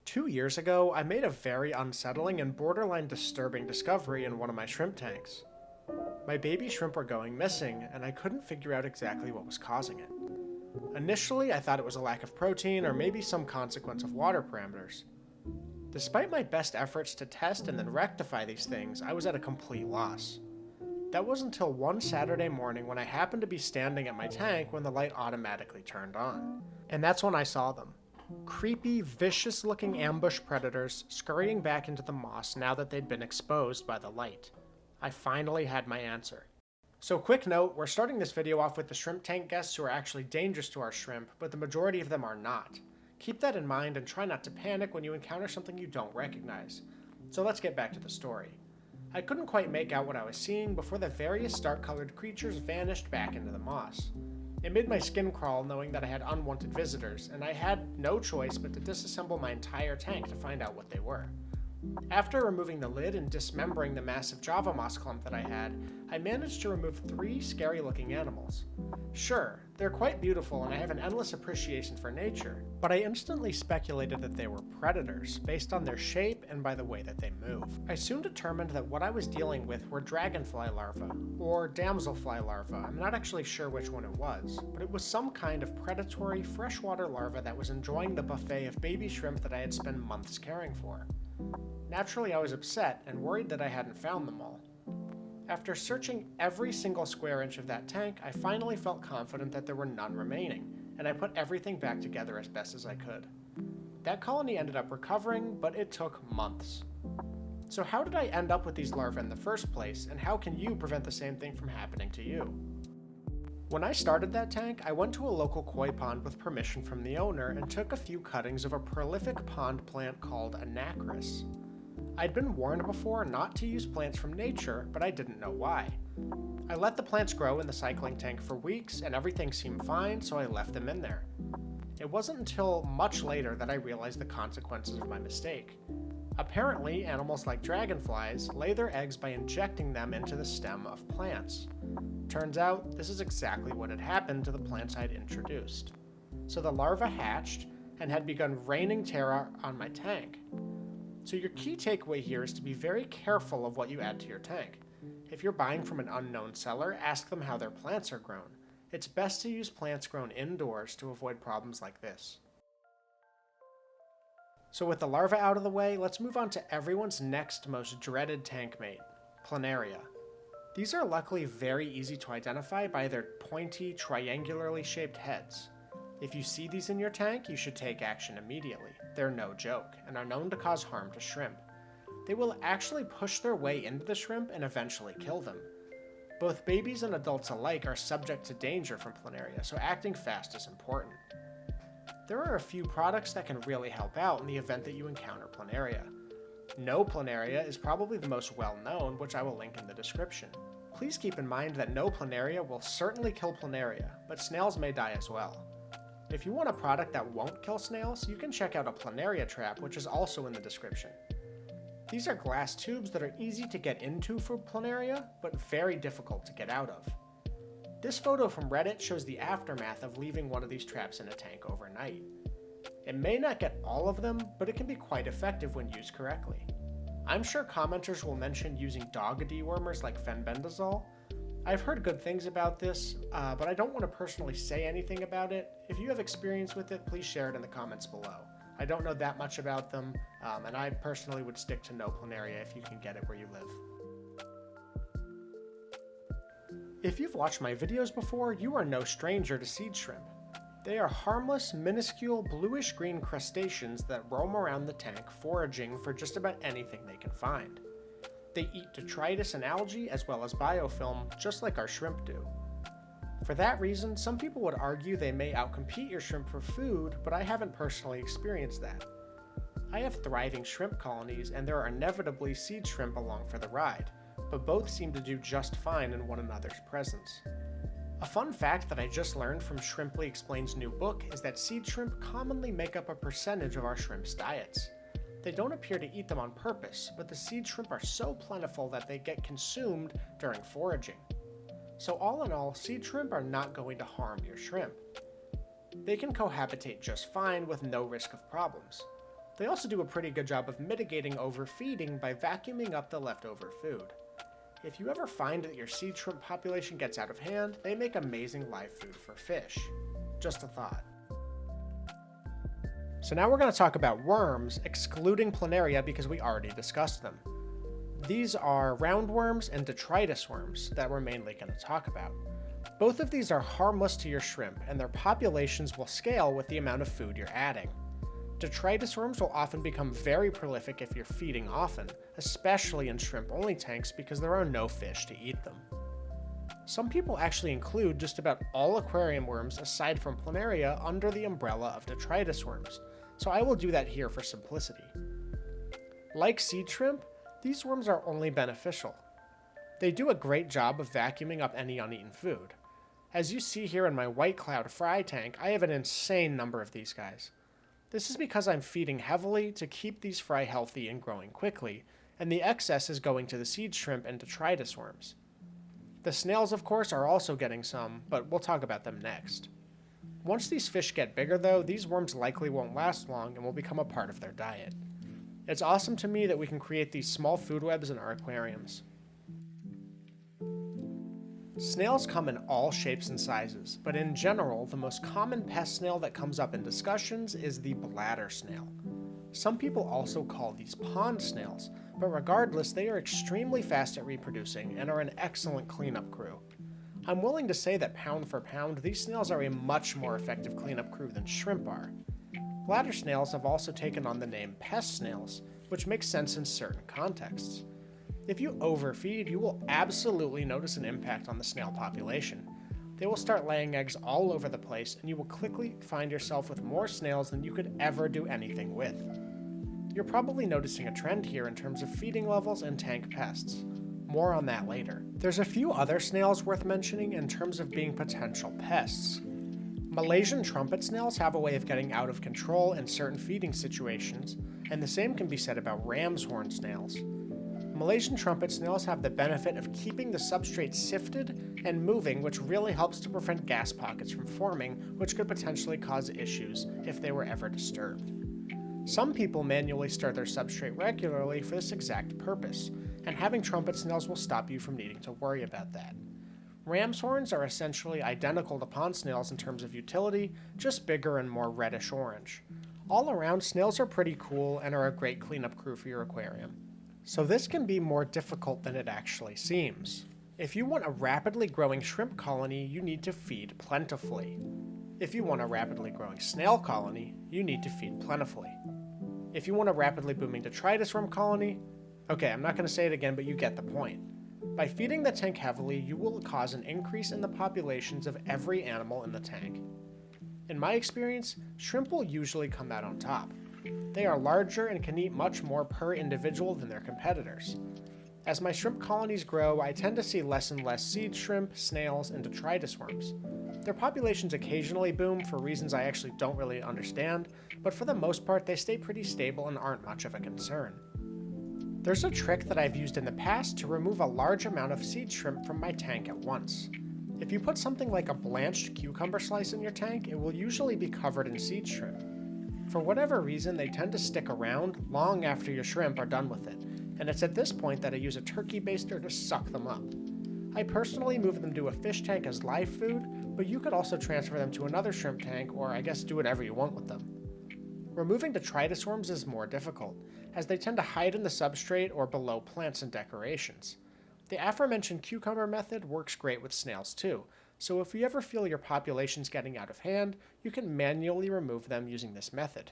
2 years ago, I made a very unsettling and borderline disturbing discovery in one of my shrimp tanks. My baby shrimp were going missing, and I couldn't figure out exactly what was causing it. Initially, I thought it was a lack of protein or maybe some consequence of water parameters. Despite my best efforts to test and then rectify these things, I was at a complete loss. That was until one Saturday morning when I happened to be standing at my tank when the light automatically turned on. And that's when I saw them. Creepy, vicious-looking ambush predators scurrying back into the moss now that they'd been exposed by the light. I finally had my answer. So quick note, we're starting this video off with the shrimp tank guests who are actually dangerous to our shrimp, but the majority of them are not. Keep that in mind and try not to panic when you encounter something you don't recognize. So let's get back to the story. I couldn't quite make out what I was seeing before the various dark-colored creatures vanished back into the moss. It made my skin crawl knowing that I had unwanted visitors, and I had no choice but to disassemble my entire tank to find out what they were. After removing the lid and dismembering the massive Java moss clump that I had, I managed to remove 3 scary-looking animals. Sure, they're quite beautiful and I have an endless appreciation for nature, but I instantly speculated that they were predators based on their shape and by the way that they move. I soon determined that what I was dealing with were dragonfly larvae, or damselfly larvae. I'm not actually sure which one it was, but it was some kind of predatory freshwater larva that was enjoying the buffet of baby shrimp that I had spent months caring for. Naturally, I was upset and worried that I hadn't found them all. After searching every single square inch of that tank, I finally felt confident that there were none remaining, and I put everything back together as best as I could. That colony ended up recovering, but it took months. So how did I end up with these larvae in the first place, and how can you prevent the same thing from happening to you? When I started that tank, I went to a local koi pond with permission from the owner and took a few cuttings of a prolific pond plant called anacris. I'd been warned before not to use plants from nature, but I didn't know why. I let the plants grow in the cycling tank for weeks and everything seemed fine, so I left them in there. It wasn't until much later that I realized the consequences of my mistake. Apparently, animals like dragonflies lay their eggs by injecting them into the stem of plants. Turns out, this is exactly what had happened to the plants I'd introduced. So the larva hatched and had begun raining terror on my tank. So your key takeaway here is to be very careful of what you add to your tank. If you're buying from an unknown seller, ask them how their plants are grown. It's best to use plants grown indoors to avoid problems like this. So with the larva out of the way, let's move on to everyone's next most dreaded tank mate, Pleneria. These are luckily very easy to identify by their pointy, triangularly shaped heads. If you see these in your tank, you should take action immediately. They're no joke, and are known to cause harm to shrimp. They will actually push their way into the shrimp and eventually kill them. Both babies and adults alike are subject to danger from Pleneria, so acting fast is important. There are a few products that can really help out in the event that you encounter Pleneria. No Pleneria is probably the most well-known, which I will link in the description. Please keep in mind that no Pleneria will certainly kill Pleneria, but snails may die as well. If you want a product that won't kill snails, you can check out a Planaria Trap, which is also in the description. These are glass tubes that are easy to get into for Pleneria, but very difficult to get out of. This photo from Reddit shows the aftermath of leaving one of these traps in a tank overnight. It may not get all of them, but it can be quite effective when used correctly. I'm sure commenters will mention using dog dewormers like fenbendazole. I've heard good things about this, but I don't want to personally say anything about it. If you have experience with it, please share it in the comments below. I don't know that much about them, and I personally would stick to no Pleneria if you can get it where you live. If you've watched my videos before, you are no stranger to seed shrimp. They are harmless, minuscule, bluish-green crustaceans that roam around the tank foraging for just about anything they can find. They eat detritus and algae as well as biofilm, just like our shrimp do. For that reason, some people would argue they may outcompete your shrimp for food, but I haven't personally experienced that. I have thriving shrimp colonies, and there are inevitably seed shrimp along for the ride, but both seem to do just fine in one another's presence. A fun fact that I just learned from Shrimply Explain's new book is that seed shrimp commonly make up a percentage of our shrimp's diets. They don't appear to eat them on purpose, but the seed shrimp are so plentiful that they get consumed during foraging. So all in all, seed shrimp are not going to harm your shrimp. They can cohabitate just fine with no risk of problems. They also do a pretty good job of mitigating overfeeding by vacuuming up the leftover food. If you ever find that your seed shrimp population gets out of hand, they make amazing live food for fish. Just a thought. So now we're going to talk about worms, excluding Pleneria because we already discussed them. These are roundworms and detritus worms that we're mainly going to talk about. Both of these are harmless to your shrimp, and their populations will scale with the amount of food you're adding. Detritus worms will often become very prolific if you're feeding often, especially in shrimp-only tanks because there are no fish to eat them. Some people actually include just about all aquarium worms aside from Pleneria under the umbrella of detritus worms, so I will do that here for simplicity. Like seed shrimp, these worms are only beneficial. They do a great job of vacuuming up any uneaten food. As you see here in my white cloud fry tank, I have an insane number of these guys. This is because I'm feeding heavily to keep these fry healthy and growing quickly, and the excess is going to the seed shrimp and detritus worms. The snails, of course, are also getting some, but we'll talk about them next. Once these fish get bigger, though, these worms likely won't last long and will become a part of their diet. It's awesome to me that we can create these small food webs in our aquariums. Snails come in all shapes and sizes, but in general, the most common pest snail that comes up in discussions is the bladder snail. Some people also call these pond snails, but regardless, they are extremely fast at reproducing and are an excellent cleanup crew. I'm willing to say that pound for pound, these snails are a much more effective cleanup crew than shrimp are. Bladder snails have also taken on the name pest snails, which makes sense in certain contexts. If you overfeed, you will absolutely notice an impact on the snail population. They will start laying eggs all over the place, and you will quickly find yourself with more snails than you could ever do anything with. You're probably noticing a trend here in terms of feeding levels and tank pests. More on that later. There's a few other snails worth mentioning in terms of being potential pests. Malaysian trumpet snails have a way of getting out of control in certain feeding situations, and the same can be said about ram's horn snails. Malaysian trumpet snails have the benefit of keeping the substrate sifted and moving, which really helps to prevent gas pockets from forming, which could potentially cause issues if they were ever disturbed. Some people manually stir their substrate regularly for this exact purpose, and having trumpet snails will stop you from needing to worry about that. Ram's horns are essentially identical to pond snails in terms of utility, just bigger and more reddish orange. All around, snails are pretty cool and are a great cleanup crew for your aquarium. So this can be more difficult than it actually seems. If you want a rapidly growing shrimp colony, you need to feed plentifully. If you want a rapidly growing snail colony, you need to feed plentifully. If you want a rapidly booming detritus worm colony, okay, I'm not going to say it again, but you get the point. By feeding the tank heavily, you will cause an increase in the populations of every animal in the tank. In my experience, shrimp will usually come out on top. They are larger and can eat much more per individual than their competitors. As my shrimp colonies grow, I tend to see less and less seed shrimp, snails, and detritus worms. Their populations occasionally boom for reasons I actually don't really understand, but for the most part they stay pretty stable and aren't much of a concern. There's a trick that I've used in the past to remove a large amount of seed shrimp from my tank at once. If you put something like a blanched cucumber slice in your tank, it will usually be covered in seed shrimp. For whatever reason, they tend to stick around long after your shrimp are done with it, and it's at this point that I use a turkey baster to suck them up. I personally move them to a fish tank as live food, but you could also transfer them to another shrimp tank, or I guess do whatever you want with them. Removing detritus worms is more difficult, as they tend to hide in the substrate or below plants and decorations. The aforementioned cucumber method works great with snails too, so if you ever feel your population's getting out of hand, you can manually remove them using this method.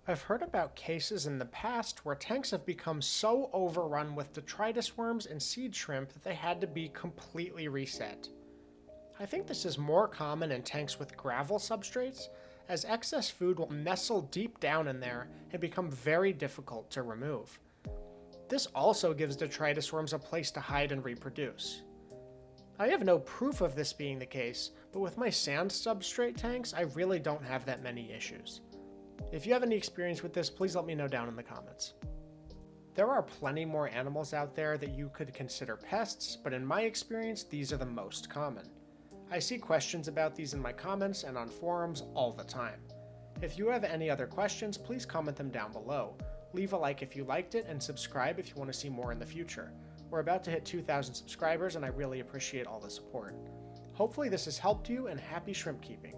I've heard about cases in the past where tanks have become so overrun with detritus worms and seed shrimp that they had to be completely reset. I think this is more common in tanks with gravel substrates, as excess food will nestle deep down in there and become very difficult to remove. This also gives detritus worms a place to hide and reproduce. I have no proof of this being the case, but with my sand substrate tanks, I really don't have that many issues. If you have any experience with this, please let me know down in the comments. There are plenty more animals out there that you could consider pests, but in my experience, these are the most common. I see questions about these in my comments and on forums all the time. If you have any other questions, please comment them down below. Leave a like if you liked it, and subscribe if you want to see more in the future. We're about to hit 2,000 subscribers, and I really appreciate all the support. Hopefully this has helped you, and happy shrimp keeping!